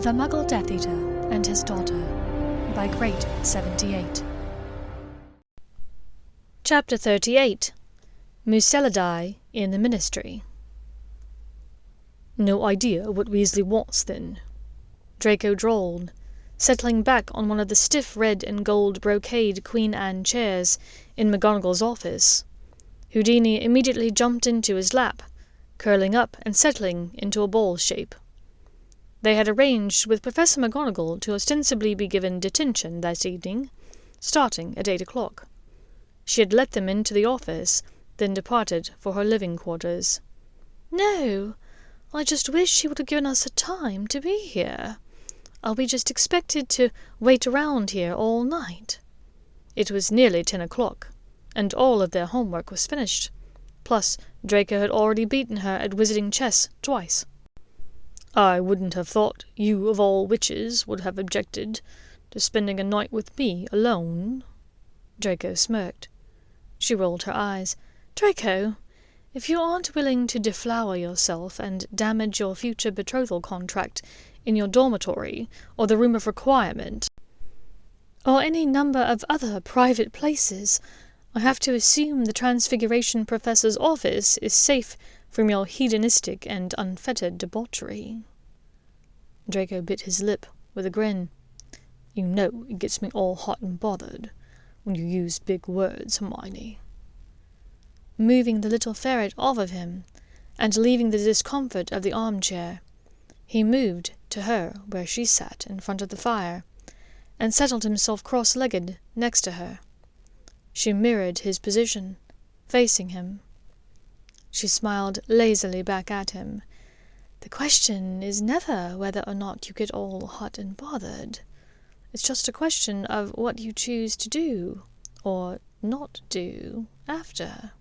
The Muggle Death Eater and His Daughter by Great 78. Chapter 38. Mustelidae in the Ministry. "No idea what Weasley wants, then?" Draco drawled, settling back on one of the stiff red and gold brocade Queen Anne chairs in McGonagall's office. Houdini immediately jumped into his lap, curling up and settling into a ball shape. They had arranged with Professor McGonagall to ostensibly be given detention that evening, starting at 8 o'clock. She had let them into the office, then departed for her living quarters. "No, I just wish she would have given us a time to be here. Are we just expected to wait around here all night?" It was nearly 10 o'clock, and all of their homework was finished. Plus, Draco had already beaten her at wizarding chess twice. "I wouldn't have thought you of all witches would have objected to spending a night with me alone." Draco smirked. She rolled her eyes. "Draco, if you aren't willing to deflower yourself and damage your future betrothal contract in your dormitory or the Room of Requirement, or any number of other private places, I have to assume the Transfiguration Professor's office is safe from your hedonistic and unfettered debauchery." Draco bit his lip with a grin. "You know it gets me all hot and bothered when you use big words, Hermione." Moving the little ferret off of him, and leaving the discomfort of the armchair, he moved to her where she sat in front of the fire, and settled himself cross-legged next to her. She mirrored his position, facing him. She smiled lazily back at him. "The question is never whether or not you get all hot and bothered. It's just a question of what you choose to do, or not do, after."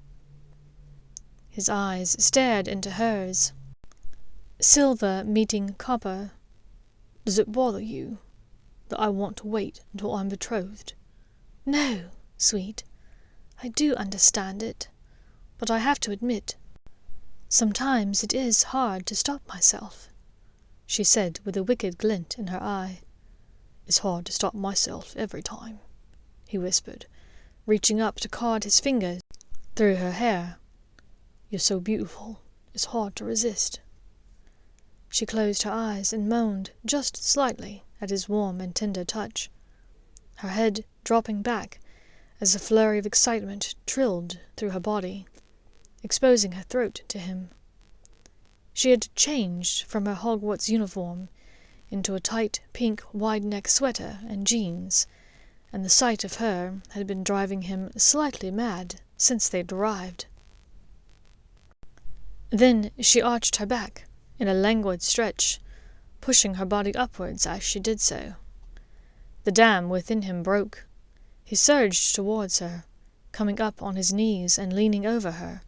His eyes stared into hers. Silver meeting copper. "Does it bother you that I want to wait until I'm betrothed?" "No, sweet. I do understand it. But I have to admit, sometimes it is hard to stop myself," she said with a wicked glint in her eye. "It's hard to stop myself every time," he whispered, reaching up to card his fingers through her hair. "You're so beautiful, it's hard to resist." She closed her eyes and moaned just slightly at his warm and tender touch, her head dropping back as a flurry of excitement trilled through her body, exposing her throat to him. She had changed from her Hogwarts uniform into a tight pink wide-neck sweater and jeans, and the sight of her had been driving him slightly mad since they'd arrived. Then she arched her back in a languid stretch, pushing her body upwards as she did so. The dam within him broke. He surged towards her, coming up on his knees and leaning over her,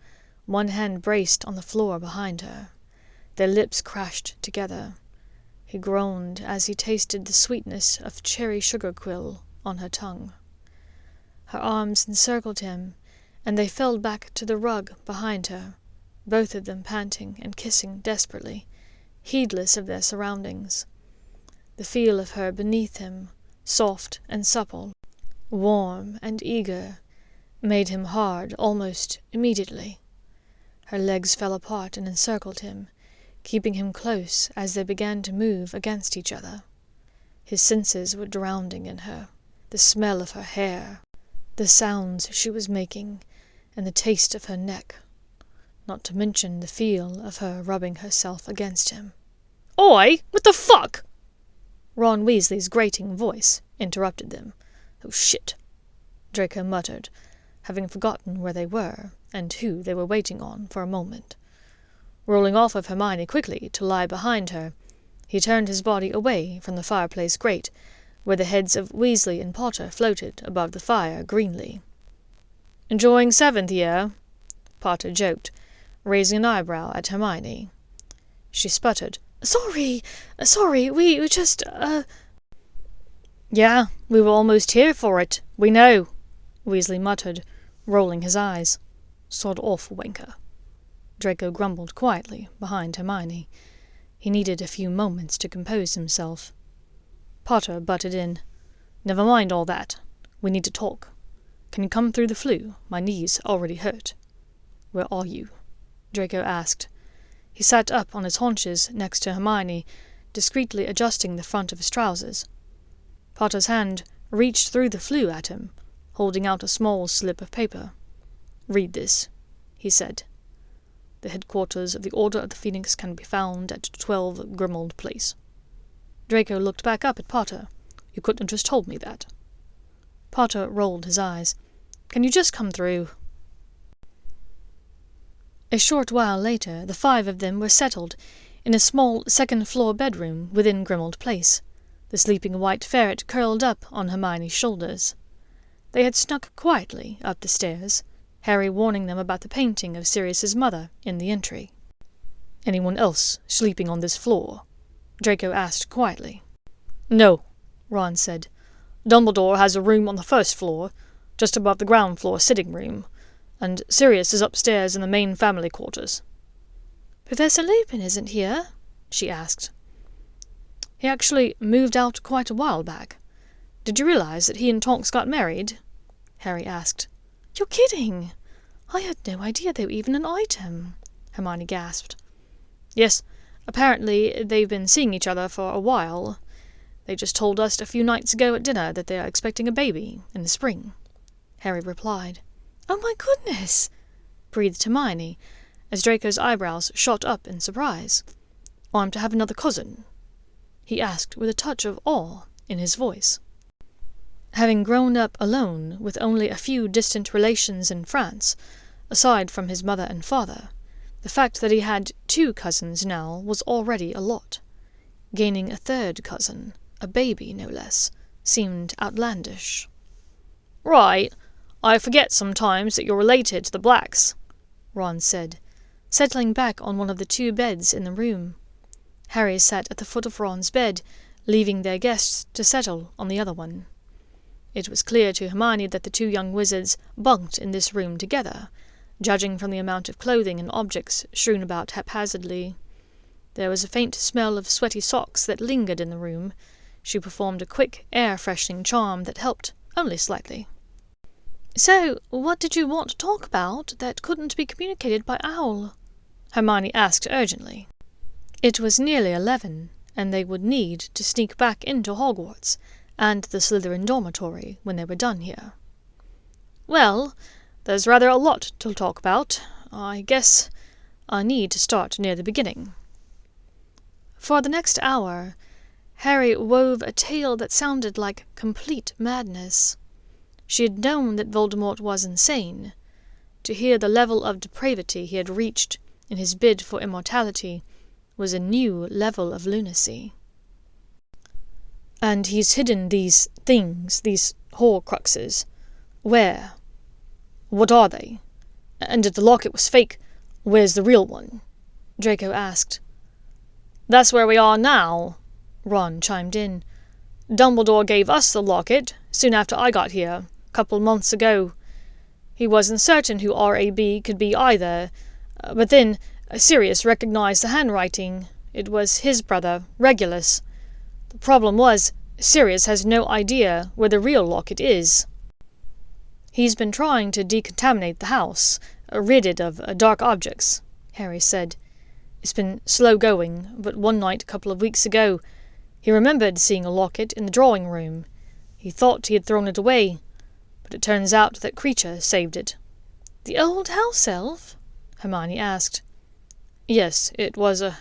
one hand braced on the floor behind her. Their lips crashed together. He groaned as he tasted the sweetness of cherry sugar quill on her tongue. Her arms encircled him, and they fell back to the rug behind her, both of them panting and kissing desperately, heedless of their surroundings. The feel of her beneath him, soft and supple, warm and eager, made him hard almost immediately. Her legs fell apart and encircled him, keeping him close as they began to move against each other. His senses were drowning in her, the smell of her hair, the sounds she was making, and the taste of her neck, not to mention the feel of her rubbing herself against him. "Oi! What the fuck?" Ron Weasley's grating voice interrupted them. "Oh shit," Draco muttered, having forgotten where they were and who they were waiting on for a moment. Rolling off of Hermione quickly to lie behind her, he turned his body away from the fireplace grate, where the heads of Weasley and Potter floated above the fire greenly. "Enjoying 7th year?" Potter joked, raising an eyebrow at Hermione. She sputtered. Sorry, we just, "Yeah, we were almost here for it, we know," Weasley muttered, rolling his eyes. "Sod off, wanker," Draco grumbled quietly behind Hermione. He needed a few moments to compose himself. Potter butted in. "Never mind all that. We need to talk. Can you come through the flue? My knees already hurt." "Where are you?" Draco asked. He sat up on his haunches next to Hermione, discreetly adjusting the front of his trousers. Potter's hand reached through the flue at him, holding out a small slip of paper. "Read this," he said. "The headquarters of the Order of the Phoenix can be found at 12 Grimmauld Place." Draco looked back up at Potter. "You couldn't have just told me that." Potter rolled his eyes. "Can you just come through?" A short while later, the 5 of them were settled in a small second-floor bedroom within Grimmauld Place, the sleeping white ferret curled up on Hermione's shoulders. They had snuck quietly up the stairs, Harry warning them about the painting of Sirius's mother in the entry. "Anyone else sleeping on this floor?" Draco asked quietly. "No," Ron said. "Dumbledore has a room on the first floor, just above the ground floor sitting room, and Sirius is upstairs in the main family quarters." "Professor Lupin isn't here?" she asked. "He actually moved out quite a while back. Did you realize that he and Tonks got married?" Harry asked. "You're kidding! I had no idea they were even an item," Hermione gasped. "Yes, apparently they've been seeing each other for a while. They just told us a few nights ago at dinner that they are expecting a baby in the spring," Harry replied. "Oh my goodness!" breathed Hermione, as Draco's eyebrows shot up in surprise. "I'm to have another cousin?" he asked with a touch of awe in his voice. Having grown up alone with only a few distant relations in France, aside from his mother and father, the fact that he had 2 cousins now was already a lot. Gaining a 3rd cousin, a baby no less, seemed outlandish. "Right. I forget sometimes that you're related to the Blacks," Ron said, settling back on one of the 2 beds in the room. Harry sat at the foot of Ron's bed, leaving their guests to settle on the other one. It was clear to Hermione that the 2 young wizards bunked in this room together, judging from the amount of clothing and objects strewn about haphazardly. There was a faint smell of sweaty socks that lingered in the room. She performed a quick, air-freshening charm that helped, only slightly. "So, what did you want to talk about that couldn't be communicated by owl?" Hermione asked urgently. It was nearly 11, and they would need to sneak back into Hogwarts and the Slytherin dormitory when they were done here. "Well, there's rather a lot to talk about. I guess I need to start near the beginning." For the next hour, Harry wove a tale that sounded like complete madness. She had known that Voldemort was insane. To hear the level of depravity he had reached in his bid for immortality was a new level of lunacy. "And he's hidden these things, these Horcruxes. Where? What are they? And if the locket was fake, where's the real one?" Draco asked. "That's where we are now," Ron chimed in. "Dumbledore gave us the locket soon after I got here, a couple months ago. He wasn't certain who R.A.B. could be either, but then Sirius recognized the handwriting. It was his brother, Regulus. The problem was, Sirius has no idea where the real locket is. He's been trying to decontaminate the house, rid it of dark objects," Harry said. "It's been slow going, but one night a couple of weeks ago, he remembered seeing a locket in the drawing room. He thought he had thrown it away, but it turns out that Kreacher saved it." "The old house elf?" Hermione asked. "Yes, it was a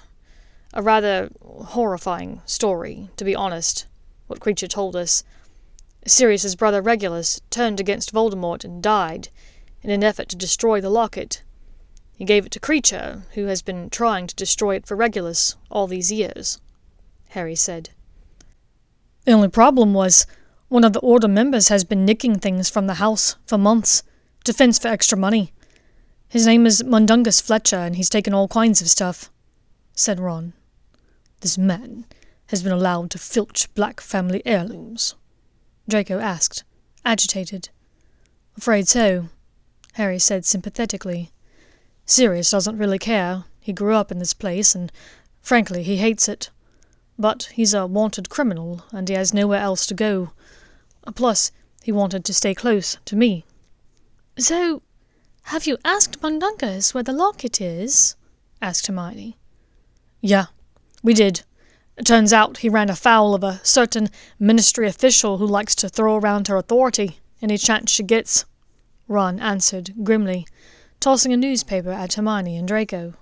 rather horrifying story, to be honest, what Kreacher told us. Sirius's brother Regulus turned against Voldemort and died, in an effort to destroy the locket. He gave it to Kreacher, who has been trying to destroy it for Regulus all these years," Harry said. "The only problem was, one of the Order members has been nicking things from the house for months, to fence for extra money. His name is Mundungus Fletcher, and he's taken all kinds of stuff," said Ron. "This man has been allowed to filch Black family heirlooms?" Draco asked, agitated. "Afraid so," Harry said sympathetically. "Sirius doesn't really care. He grew up in this place, and Frankly, he hates it. But he's a wanted criminal, and he has nowhere else to go. Plus, he wanted to stay close to me." "So, have you asked Mundungus where the locket is?" asked Hermione. "Yeah, we did. It turns out he ran afoul of a certain ministry official who likes to throw around her authority any chance she gets," Ron answered grimly, tossing a newspaper at Hermione and Draco.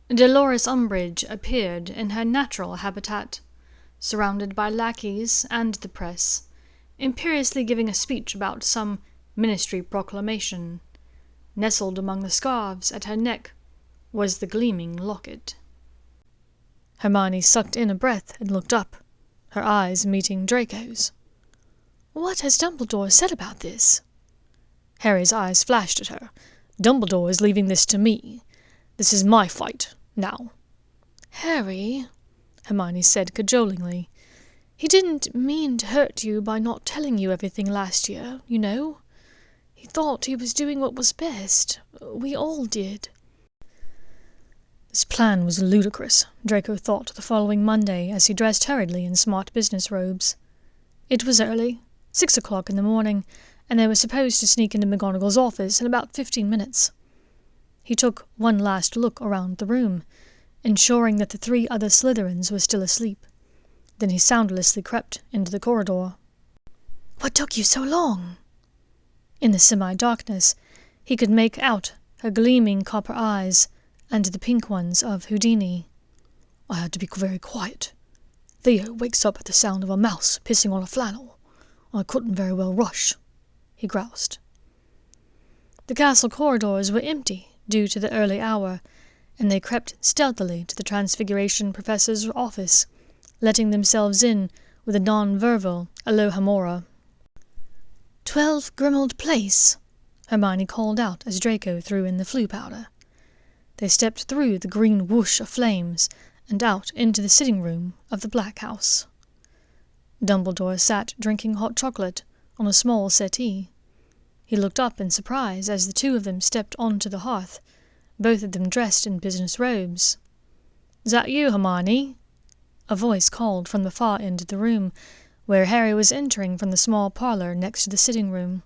Dolores Umbridge appeared in her natural habitat, surrounded by lackeys and the press, imperiously giving a speech about some ministry proclamation. Nestled among the scarves at her neck was the gleaming locket. Hermione sucked in a breath and looked up, her eyes meeting Draco's. "What has Dumbledore said about this?" Harry's eyes flashed at her. "Dumbledore is leaving this to me. This is my fight, now." "Harry," Hermione said cajolingly, "he didn't mean to hurt you by not telling you everything last year, you know. He thought he was doing what was best. We all did." This plan was ludicrous, Draco thought the following Monday as he dressed hurriedly in smart business robes. It was early, 6 o'clock in the morning, and they were supposed to sneak into McGonagall's office in about 15 minutes. He took one last look around the room, ensuring that the 3 other Slytherins were still asleep. Then he soundlessly crept into the corridor. "What took you so long?" In the semi-darkness, he could make out her gleaming copper eyes and the pink ones of Houdini. "I had to be very quiet. Theo wakes up at the sound of a mouse pissing on a flannel. I couldn't very well rush," he groused. The castle corridors were empty due to the early hour, and they crept stealthily to the Transfiguration Professor's office, letting themselves in with a non-verbal Alohomora. 12 Grimmauld Place," Hermione called out as Draco threw in the flue powder. They stepped through the green whoosh of flames and out into the sitting room of the Black House. Dumbledore sat drinking hot chocolate on a small settee. He looked up in surprise as the 2 of them stepped onto the hearth, both of them dressed in business robes. "Is that you, Hermione?" a voice called from the far end of the room, where Harry was entering from the small parlour next to the sitting room.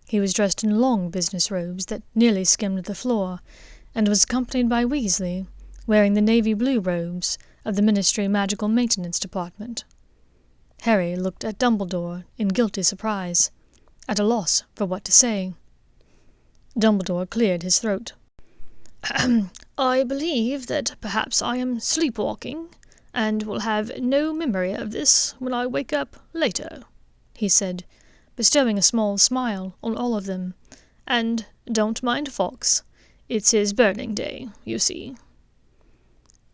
He was dressed in long business robes that nearly skimmed the floor, and was accompanied by Weasley, wearing the navy blue robes of the Ministry Magical Maintenance Department. Harry looked at Dumbledore in guilty surprise, at a loss for what to say. Dumbledore cleared his throat. "I believe that perhaps I am sleepwalking, and will have no memory of this when I wake up later," he said, bestowing a small smile on all of them. "And don't mind Fawkes. It's his burning day, you see."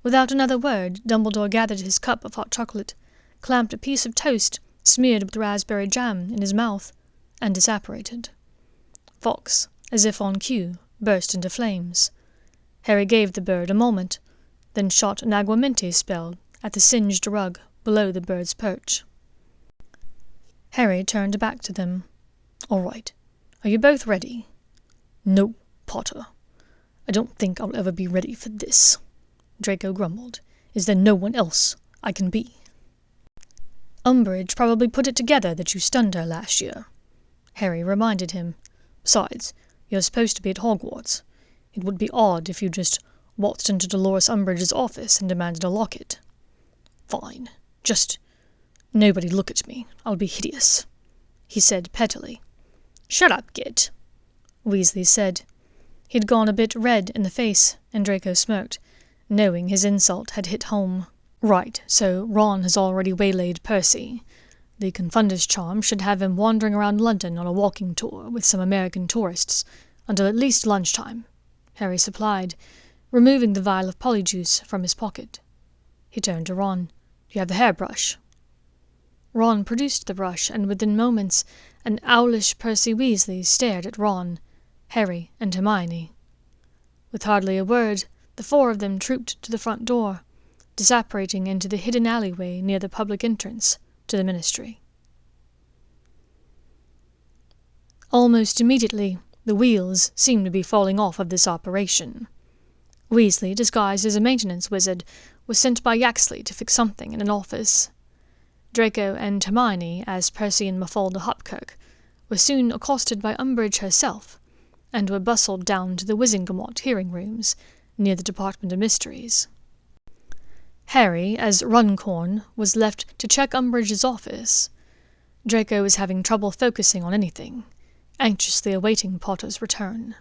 Without another word, Dumbledore gathered his cup of hot chocolate, clamped a piece of toast smeared with raspberry jam in his mouth, and disapparated. Fawkes, as if on cue, burst into flames. Harry gave the bird a moment, then shot an Aguamenti spell at the singed rug below the bird's perch. Harry turned back to them. "All right. Are you both ready?" "No, Potter. I don't think I'll ever be ready for this," Draco grumbled. "Is there no one else I can be?" "Umbridge probably put it together that you stunned her last year," Harry reminded him. "Besides, you're supposed to be at Hogwarts. It would be odd if you just waltzed into Dolores Umbridge's office and demanded a locket." "Fine. Just nobody look at me. I'll be hideous," he said pettily. "Shut up, Git," Weasley said. He'd gone a bit red in the face, and Draco smirked, knowing his insult had hit home. "Right, so Ron has already waylaid Percy. The Confundus charm should have him wandering around London on a walking tour with some American tourists until at least lunchtime," Harry supplied, removing the vial of polyjuice from his pocket. He turned to Ron. "Do you have the hairbrush?" Ron produced the brush, and within moments an owlish Percy Weasley stared at Ron, Harry, and Hermione. With hardly a word, the 4 of them trooped to the front door, disapparating into the hidden alleyway near the public entrance to the Ministry. Almost immediately, the wheels seemed to be falling off of this operation. Weasley, disguised as a maintenance wizard, was sent by Yaxley to fix something in an office. Draco and Hermione, as Percy and Mafalda Hopkirk, were soon accosted by Umbridge herself, and were bustled down to the Wizengamot hearing rooms, near the Department of Mysteries. Harry, as Runcorn, was left to check Umbridge's office. Draco was having trouble focusing on anything, anxiously awaiting Potter's return.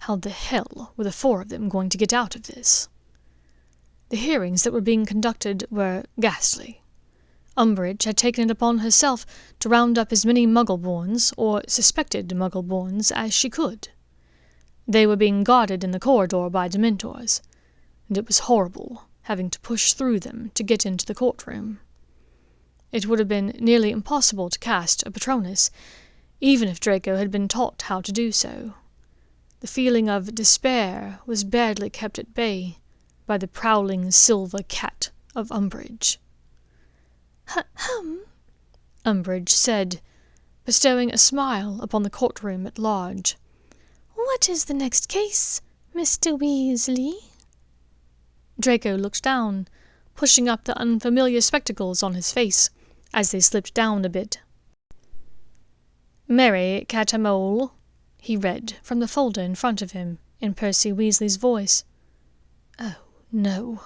How the hell were the four of them going to get out of this? The hearings that were being conducted were ghastly. Umbridge had taken it upon herself to round up as many Muggle-borns, or suspected Muggle-borns, as she could. They were being guarded in the corridor by Dementors, and it was horrible having to push through them to get into the courtroom. It would have been nearly impossible to cast a Patronus, even if Draco had been taught how to do so. The feeling of despair was barely kept at bay by the prowling silver cat of Umbridge. Umbridge said, bestowing a smile upon the courtroom at large. "What is the next case, Mr. Weasley?" Draco looked down, pushing up the unfamiliar spectacles on his face as they slipped down a bit. "Mary Catamole," he read from the folder in front of him, in Percy Weasley's voice. Oh, no.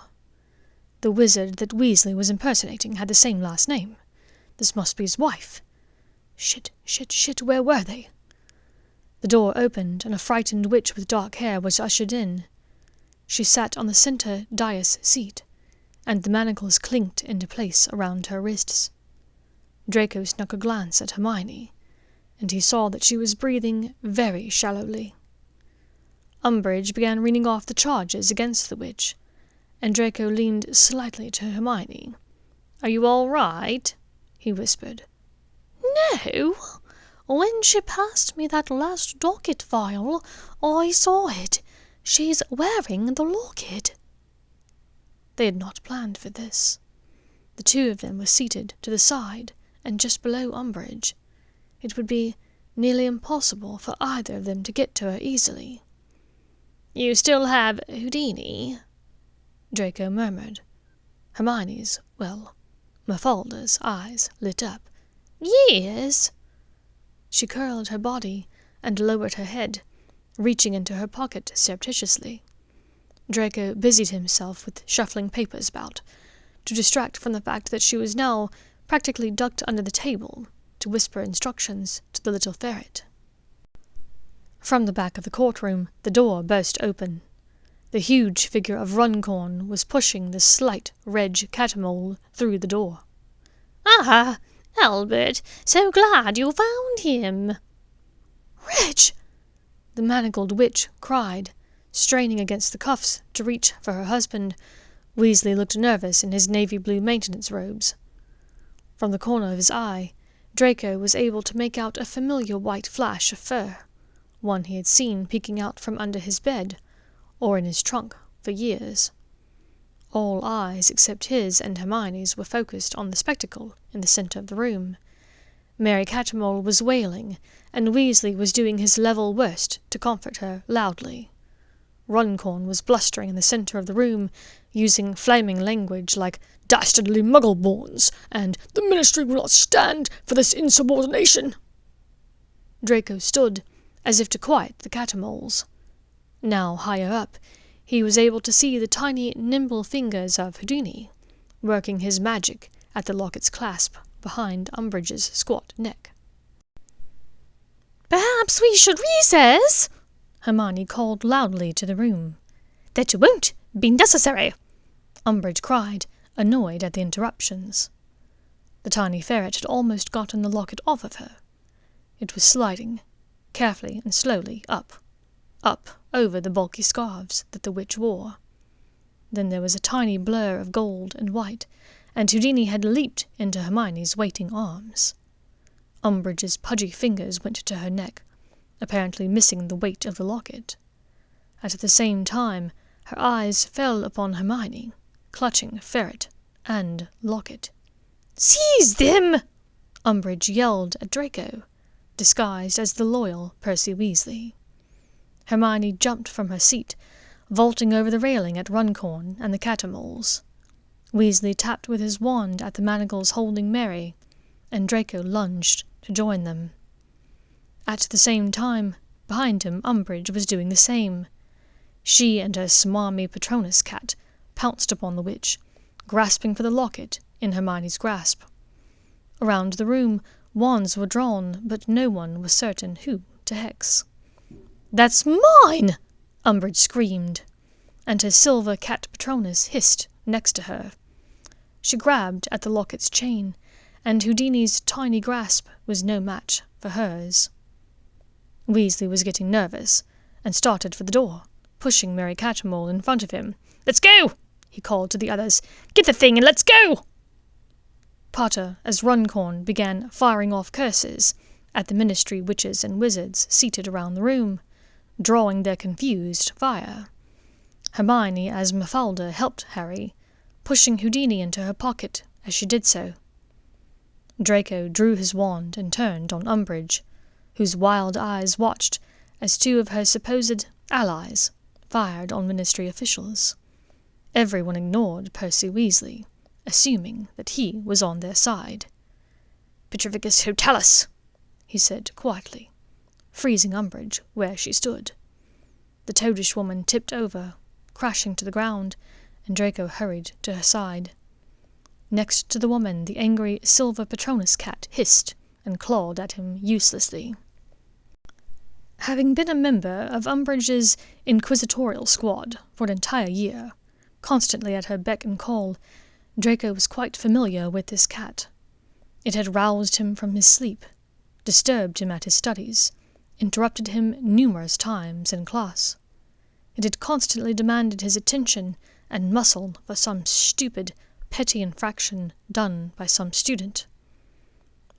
The wizard that Weasley was impersonating had the same last name. This must be his wife. Shit, where were they? The door opened, and a frightened witch with dark hair was ushered in. She sat on the center dais seat, and the manacles clinked into place around her wrists. Draco snuck a glance at Hermione, and he saw that she was breathing very shallowly. Umbridge began reading off the charges against the witch, and Draco leaned slightly to Hermione. "Are you all right?" he whispered. "No. When she passed me that last docket file, I saw it. She's wearing the locket." They had not planned for this. The two of them were seated to the side and just below Umbridge. It would be nearly impossible for either of them to get to her easily. "You still have Houdini?" Draco murmured. Hermione's, Mafalda's eyes lit up. "Yes." She curled her body and lowered her head, reaching into her pocket surreptitiously. Draco busied himself with shuffling papers about, to distract from the fact that she was now practically ducked under the table to whisper instructions to the little ferret. From the back of the courtroom, the door burst open. The huge figure of Runcorn was pushing the slight Reg Catamole through the door. "Ah, Albert, so glad you found him." "Reg!" the manacled witch cried, straining against the cuffs to reach for her husband. Weasley looked nervous in his navy blue maintenance robes. From the corner of his eye, Draco was able to make out a familiar white flash of fur, one he had seen peeking out from under his bed, or in his trunk, for years. All eyes except his and Hermione's were focused on the spectacle in the center of the room. Mary Catamole was wailing, and Weasley was doing his level worst to comfort her loudly. Runcorn was blustering in the center of the room, using flaming language like "dastardly Muggle-borns" and "the Ministry will not stand for this insubordination." Draco stood, as if to quiet the Catamoles. Now higher up, he was able to see the tiny, nimble fingers of Houdini, working his magic at the locket's clasp behind Umbridge's squat neck. "Perhaps we should recess," Hermione called loudly to the room. "That won't be necessary," Umbridge cried, annoyed at the interruptions. The tiny ferret had almost gotten the locket off of her. It was sliding, carefully and slowly, up over the bulky scarves that the witch wore. Then there was a tiny blur of gold and white, and Houdini had leaped into Hermione's waiting arms. Umbridge's pudgy fingers went to her neck, apparently missing the weight of the locket. At the same time, her eyes fell upon Hermione, clutching ferret and locket. "Seize them!" Umbridge yelled at Draco, disguised as the loyal Percy Weasley. Hermione jumped from her seat, vaulting over the railing at Runcorn and the Catamoles. Weasley tapped with his wand at the manacles holding Mary, and Draco lunged to join them. At the same time, behind him, Umbridge was doing the same. She and her smarmy Patronus cat pounced upon the witch, grasping for the locket in Hermione's grasp. Around the room, wands were drawn, but no one was certain who to hex. "That's mine!" Umbridge screamed, and her silver cat Patronus hissed next to her. She grabbed at the locket's chain, and Houdini's tiny grasp was no match for hers. Weasley was getting nervous, and started for the door, pushing Mary Cattermole in front of him. "Let's go!" he called to the others. "Get the thing and let's go!" Potter, as Runcorn began firing off curses at the Ministry witches and wizards seated around the room, drawing their confused fire. Hermione, as Mafalda, helped Harry, pushing Houdini into her pocket as she did so. Draco drew his wand and turned on Umbridge, whose wild eyes watched as two of her supposed allies fired on Ministry officials. Everyone ignored Percy Weasley, assuming that he was on their side. "Petrificus Totalis," he said quietly, freezing Umbridge where she stood. The toadish woman tipped over, crashing to the ground, and Draco hurried to her side. Next to the woman, the angry silver Patronus cat hissed and clawed at him uselessly. Having been a member of Umbridge's inquisitorial squad for an entire year, constantly at her beck and call, Draco was quite familiar with this cat. It had roused him from his sleep, disturbed him at his studies, interrupted him numerous times in class. It had constantly demanded his attention and muscled for some stupid, petty infraction done by some student.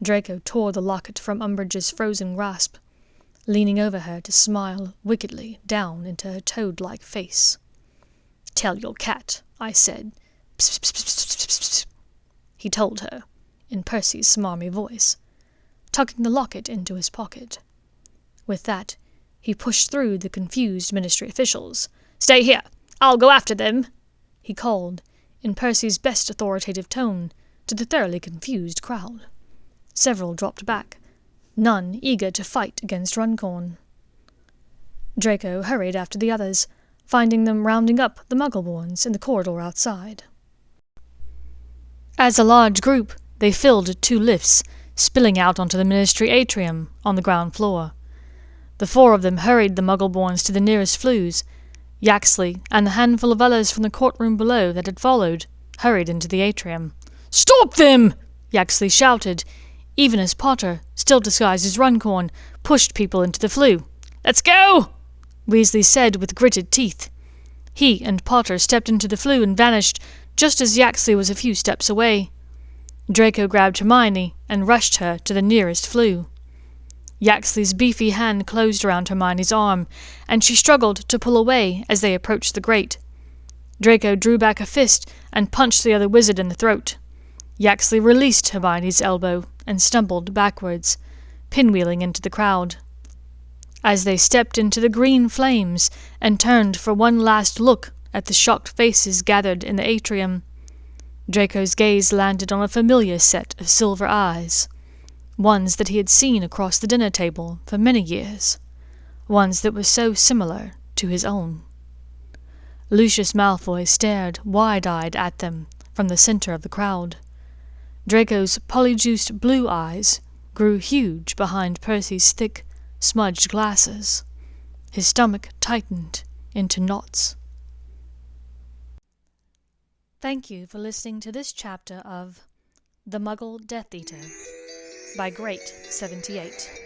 Draco tore the locket from Umbridge's frozen grasp, leaning over her to smile wickedly down into her toad-like face. "Tell your cat," I said. "Psst, psst, psst, psst, psst, psst," he told her, in Percy's smarmy voice, tucking the locket into his pocket. With that, he pushed through the confused Ministry officials. "Stay here! I'll go after them!" he called, in Percy's best authoritative tone, to the thoroughly confused crowd. Several dropped back, none eager to fight against Runcorn. Draco hurried after the others, finding them rounding up the Muggleborns in the corridor outside. As a large group, they filled 2 lifts, spilling out onto the Ministry atrium on the ground floor. The 4 of them hurried the Muggleborns to the nearest flues. Yaxley and the handful of others from the courtroom below that had followed hurried into the atrium. "Stop them!" Yaxley shouted, even as Potter, still disguised as Runcorn, pushed people into the flue. "Let's go!" Weasley said with gritted teeth. He and Potter stepped into the flue and vanished just as Yaxley was a few steps away. Draco grabbed Hermione and rushed her to the nearest flue. Yaxley's beefy hand closed around Hermione's arm, and she struggled to pull away as they approached the grate. Draco drew back a fist and punched the other wizard in the throat. Yaxley released Hermione's elbow and stumbled backwards, pinwheeling into the crowd. As they stepped into the green flames and turned for one last look at the shocked faces gathered in the atrium, Draco's gaze landed on a familiar set of silver eyes, ones that he had seen across the dinner table for many years, ones that were so similar to his own. Lucius Malfoy stared wide-eyed at them from the center of the crowd. Draco's polyjuiced blue eyes grew huge behind Percy's thick, smudged glasses. His stomach tightened into knots. Thank you for listening to this chapter of The Muggle Death Eater by Great78.